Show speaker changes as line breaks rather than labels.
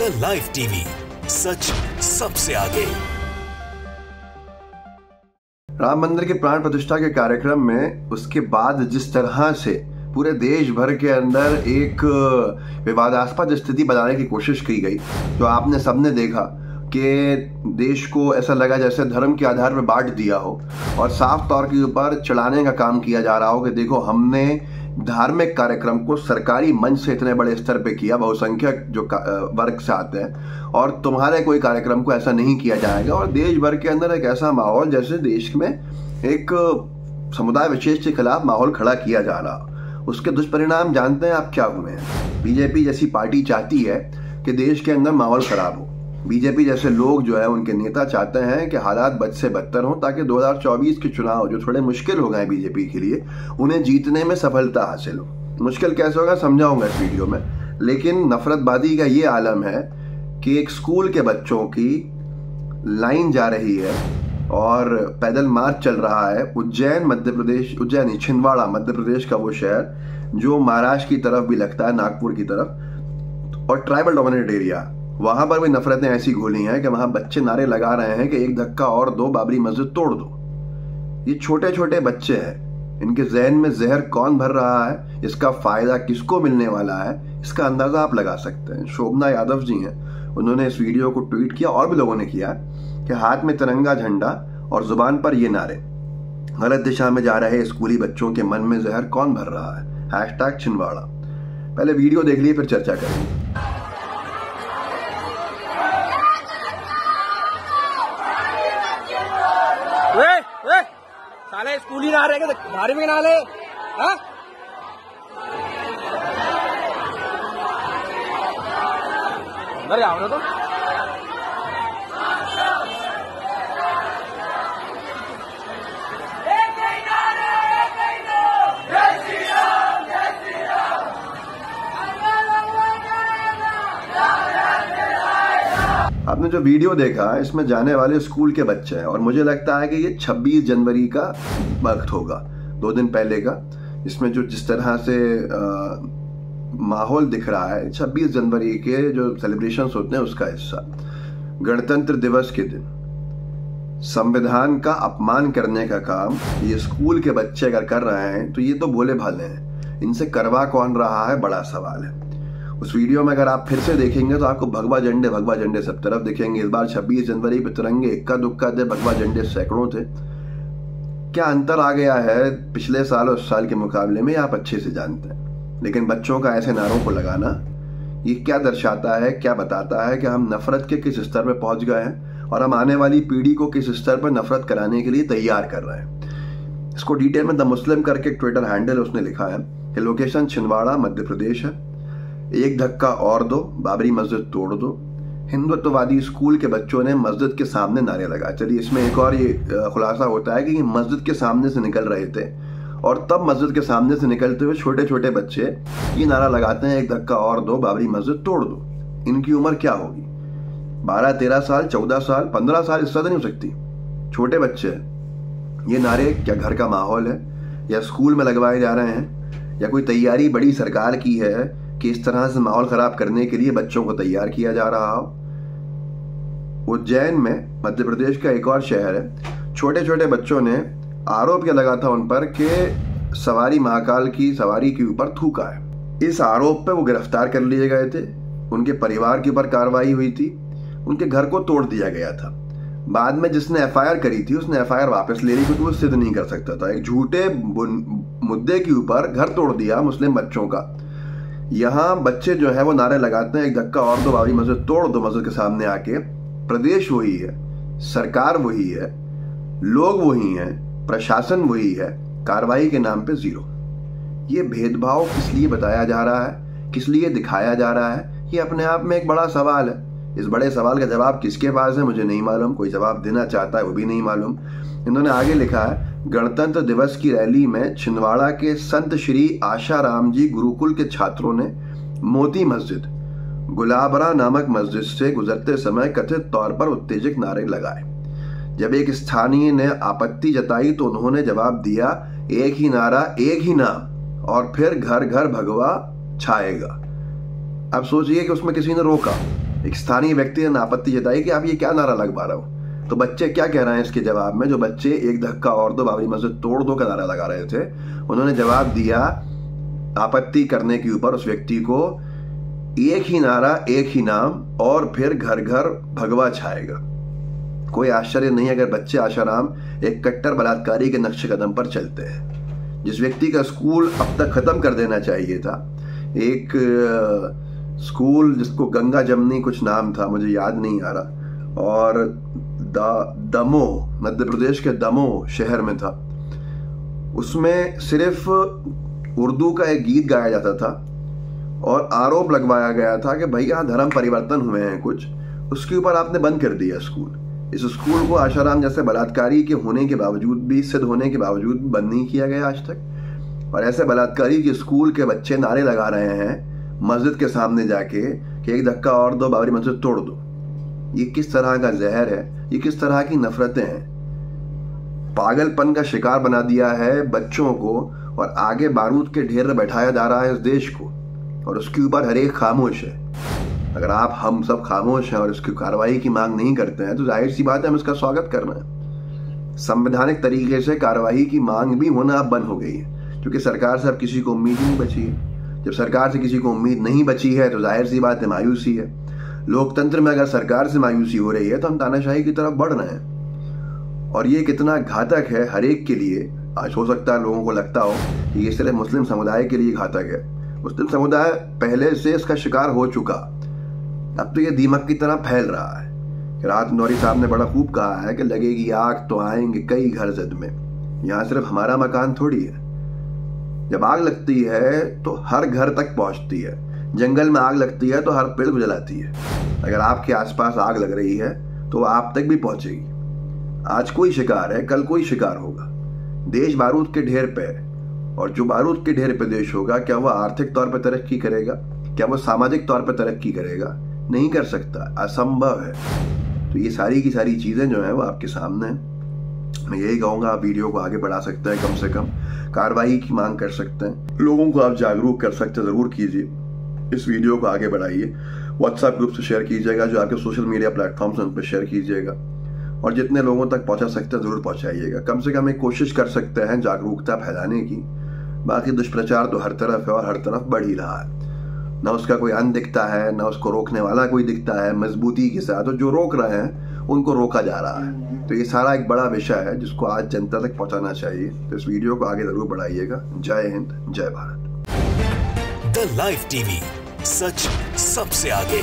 The live TV, सच सबसे आगे।
राम मंदिर की प्राण प्रतिष्ठा के कार्यक्रम में उसके बाद जिस तरह से पूरे देश भर के अंदर एक विवादास्पद स्थिति बनाने की कोशिश की गई, जो आपने सबने देखा कि देश को ऐसा लगा जैसे धर्म के आधार पर बांट दिया हो और साफ तौर के ऊपर चढ़ाने का काम किया जा रहा हो कि देखो हमने धार्मिक कार्यक्रम को सरकारी मंच से इतने बड़े स्तर पे किया, बहुसंख्यक जो वर्ग से आते हैं, और तुम्हारे कोई कार्यक्रम को ऐसा नहीं किया जाएगा। और देश भर के अंदर एक ऐसा माहौल जैसे देश में एक समुदाय विशेष के खिलाफ माहौल खड़ा किया जा रहा। उसके दुष्परिणाम जानते हैं आप क्या हुए हैं। बीजेपी जैसी पार्टी चाहती है कि देश के अंदर माहौल खराब हो। बीजेपी जैसे लोग जो है, उनके नेता चाहते हैं कि हालात बद से बदतर हों ताकि 2024 के चुनाव जो थोड़े मुश्किल हो गए बीजेपी के लिए, उन्हें जीतने में सफलता हासिल हो। मुश्किल कैसे होगा समझाऊंगा इस वीडियो में, लेकिन नफरतबाजी का ये आलम है कि एक स्कूल के बच्चों की लाइन जा रही है और पैदल मार्च चल रहा है। उज्जैन मध्य प्रदेश, उज्जैन छिंदवाड़ा मध्य प्रदेश का वो शहर जो महाराष्ट्र की तरफ भी लगता है, नागपुर की तरफ, और ट्राइबल डोमिनेटेड एरिया, वहां पर भी नफरतें ऐसी घोली हैं कि वहां बच्चे नारे लगा रहे हैं कि एक धक्का और दो, बाबरी मस्जिद तोड़ दो। ये छोटे छोटे बच्चे हैं, इनके जहन में जहर कौन भर रहा है, इसका फायदा किसको मिलने वाला है, इसका अंदाजा आप लगा सकते हैं। शोभना यादव जी हैं, उन्होंने इस वीडियो को ट्वीट किया और भी लोगों ने किया कि हाथ में तिरंगा झंडा और जुबान पर ये नारे, गलत दिशा में जा रहे स्कूली बच्चों के मन में जहर कौन भर रहा है। #छिंदवाड़ा। पहले वीडियो देख लिए फिर चर्चा करेंगे।
साले स्कूली ना रहे भारी में ना ले। अंदर जाओ ना तो।
आपने जो वीडियो देखा, इसमें जाने वाले स्कूल के बच्चे हैं और मुझे लगता है कि ये 26 जनवरी का वक्त होगा, 2 दिन पहले का। इसमें जो जिस तरह से माहौल दिख रहा है, 26 जनवरी के जो सेलिब्रेशंस होते हैं उसका हिस्सा। गणतंत्र दिवस के दिन संविधान का अपमान करने का काम ये स्कूल के बच्चे अगर कर रहे हैं तो ये तो भोले भाले हैं। इनसे करवा कौन रहा है, बड़ा सवाल है। उस वीडियो में अगर आप फिर से देखेंगे तो आपको भगवा झंडे सब तरफ दिखेंगे। इस बार 26 जनवरी पे तिरंगे इक्का दुक्का थे, भगवा झंडे सैकड़ों थे। क्या अंतर आ गया है पिछले साल और इस साल के मुकाबले में, आप अच्छे से जानते हैं। लेकिन बच्चों का ऐसे नारों को लगाना, ये क्या दर्शाता है, क्या बताता है कि हम नफरत के किस स्तर पर पहुंच गए हैं और हम आने वाली पीढ़ी को किस स्तर पर नफरत कराने के लिए तैयार कर रहे हैं। इसको डिटेल में द मुस्लिम करके एक ट्विटर हैंडल उसने लिखा है कि लोकेशन छिंदवाड़ा मध्य प्रदेश है। एक धक्का और दो, बाबरी मस्जिद तोड़ दो। हिंदुत्ववादी स्कूल के बच्चों ने मस्जिद के सामने नारे लगाए। चलिए इसमें एक और ये खुलासा होता है कि ये मस्जिद के सामने से निकल रहे थे और तब मस्जिद के सामने से निकलते हुए छोटे छोटे बच्चे ये नारा लगाते हैं, एक धक्का और दो, बाबरी मस्जिद तोड़ दो। इनकी उम्र क्या होगी? 12, 13 साल, 14 साल, 15 साल, इससे नहीं हो सकती। छोटे बच्चे। ये नारे क्या घर का माहौल है या स्कूल में लगवाए जा रहे हैं या कोई तैयारी बड़ी सरकार की है कि इस तरह से माहौल खराब करने के लिए बच्चों को तैयार किया जा रहा हो। उज्जैन में मध्य प्रदेश का एक और शहर है, छोटे छोटे बच्चों ने आरोप किया लगा था उन पर कि सवारी महाकाल की सवारी के ऊपर थूका है। इस आरोप पे वो गिरफ्तार कर लिए गए थे, उनके परिवार के ऊपर कार्रवाई हुई थी, उनके घर को तोड़ दिया गया था। बाद में जिसने एफआईआर करी थी उसने एफआईआर वापस ले ली क्योंकि वो सिद्ध नहीं कर सकता था। एक झूठे मुद्दे के ऊपर घर तोड़ दिया मुस्लिम बच्चों का। यहाँ बच्चे जो है वो नारे लगाते हैं, एक धक्का और दो, बाबरी मस्जिद तोड़ दो। मस्जिद के सामने आके प्रदेश वही है, सरकार वही है, लोग वही हैं, प्रशासन वही है, कार्रवाई के नाम पे जीरो। ये भेदभाव किस लिए बताया जा रहा है, किस लिए दिखाया जा रहा है, ये अपने आप में एक बड़ा सवाल है। इस बड़े सवाल का जवाब किसके पास है मुझे नहीं मालूम, कोई जवाब देना चाहता है वो भी नहीं मालूम। इन्होंने आगे लिखा है, गणतंत्र दिवस की रैली में छिंदवाड़ा के संत श्री आशाराम जी गुरुकुल के छात्रों ने मोती मस्जिद, गुलाबरा नामक मस्जिद से गुजरते समय कथित तौर पर उत्तेजक नारे लगाए। जब एक स्थानीय ने आपत्ति जताई तो उन्होंने जवाब दिया, एक ही नारा, एक ही नाम, और फिर घर घर भगवा छाएगा। अब सोचिए कि उसमें किसी ने रोका, एक स्थानीय व्यक्ति ने आपत्ति जताई कि आप ये क्या नारा लगवा रहे हो। तो बच्चे क्या कह रहे हैं इसके जवाब में, जो बच्चे एक धक्का और दो बाबरी मस्जिद तोड़ दो का नारा लगा रहे थे, उन्होंने जवाब दिया आपत्ति करने के ऊपर उस व्यक्ति को, एक ही नारा एक ही नाम और फिर घर घर भगवा छाएगा। कोई आश्चर्य नहीं अगर बच्चे आशाराम एक कट्टर बलात्कारी के नक्शे कदम पर चलते हैं। जिस व्यक्ति का स्कूल अब तक खत्म कर देना चाहिए था, एक स्कूल जिसको गंगा जमनी कुछ नाम था, मुझे याद नहीं आ रहा, और दमोह, मध्य प्रदेश के दमोह शहर में था, उसमें सिर्फ उर्दू का एक गीत गाया जाता था और आरोप लगवाया गया था कि भैया धर्म परिवर्तन हुए हैं कुछ, उसके ऊपर आपने बंद कर दिया स्कूल। इस स्कूल को आशाराम जैसे बलात्कारी के होने के बावजूद भी, सिद्ध होने के बावजूद बंद नहीं किया गया आज तक। और ऐसे बलात्कारी के स्कूल के बच्चे नारे लगा रहे हैं मस्जिद के सामने जाके कि एक धक्का और दो, बाबरी मस्जिद तोड़ दो। ये किस तरह का जहर है, ये किस तरह की नफरतें हैं। पागलपन का शिकार बना दिया है बच्चों को और आगे बारूद के ढेर में बैठाया जा रहा है इस देश को, और उसके ऊपर हर एक खामोश है। अगर आप हम सब खामोश हैं और इसकी कार्रवाई की मांग नहीं करते हैं तो जाहिर सी बात है हम इसका स्वागत करना है। संवैधानिक तरीके से कार्रवाई की मांग भी होना अब बंद हो गई है, क्योंकि सरकार से अब किसी को उम्मीद नहीं बची है। जब सरकार से किसी को उम्मीद नहीं बची है तो जाहिर सी बात है मायूसी है। लोकतंत्र में अगर सरकार से मायूसी हो रही है तो हम तानाशाही की तरफ बढ़ रहे हैं, और ये कितना घातक है हर एक के लिए। आज हो सकता है लोगों को लगता हो कि ये सिर्फ मुस्लिम समुदाय के लिए घातक है। मुस्लिम समुदाय पहले से इसका शिकार हो चुका, अब तो ये दीमक की तरह फैल रहा है। राहत इंदौरी साहब ने बड़ा खूब कहा है कि लगेगी आग तो आएंगे कई घर जद में। यहाँ सिर्फ हमारा मकान थोड़ी है, जब आग लगती है तो हर घर तक पहुंचती है। जंगल में आग लगती है तो हर पेड़ को जलाती है। अगर आपके आसपास आग लग रही है तो आप तक भी पहुंचेगी। आज कोई शिकार है, कल कोई शिकार होगा। देश बारूद के ढेर पे है, और जो बारूद के ढेर पे देश होगा, क्या वह आर्थिक तौर पर तरक्की करेगा? क्या वह सामाजिक तौर पर तरक्की करेगा? नहीं कर सकता, असंभव है। तो ये सारी की सारी चीजें जो है वो आपके सामने है। मैं यही कहूंगा, आप वीडियो को आगे बढ़ा सकते हैं, कम से कम कार्रवाई की मांग कर सकते हैं, लोगों को आप जागरूक कर सकते हैं। जरूर कीजिए, इस वीडियो को आगे बढ़ाइए, व्हाट्सएप ग्रुप से शेयर कीजिएगा, जो आपके सोशल मीडिया प्लेटफॉर्म्स हैं उन पर शेयर कीजिएगा, और जितने लोगों तक पहुंचा सकते हैं जरूर पहुंचाइएगा। कम से कम एक कोशिश कर सकते हैं जागरूकता फैलाने की। बाकी दुष्प्रचार तो हर तरफ है और हर तरफ बढ़ ही रहा है, ना उसका कोई अंत दिखता है, ना उसको रोकने वाला कोई दिखता है मजबूती के साथ, और जो रोक रहे हैं उनको रोका जा रहा है। तो ये सारा एक बड़ा विषय है जिसको आज जनता तक पहुंचाना चाहिए। तो इस वीडियो को आगे जरूर बढ़ाइएगा। जय हिंद, जय भारत।
द लाइव टीवी, सच सबसे आगे।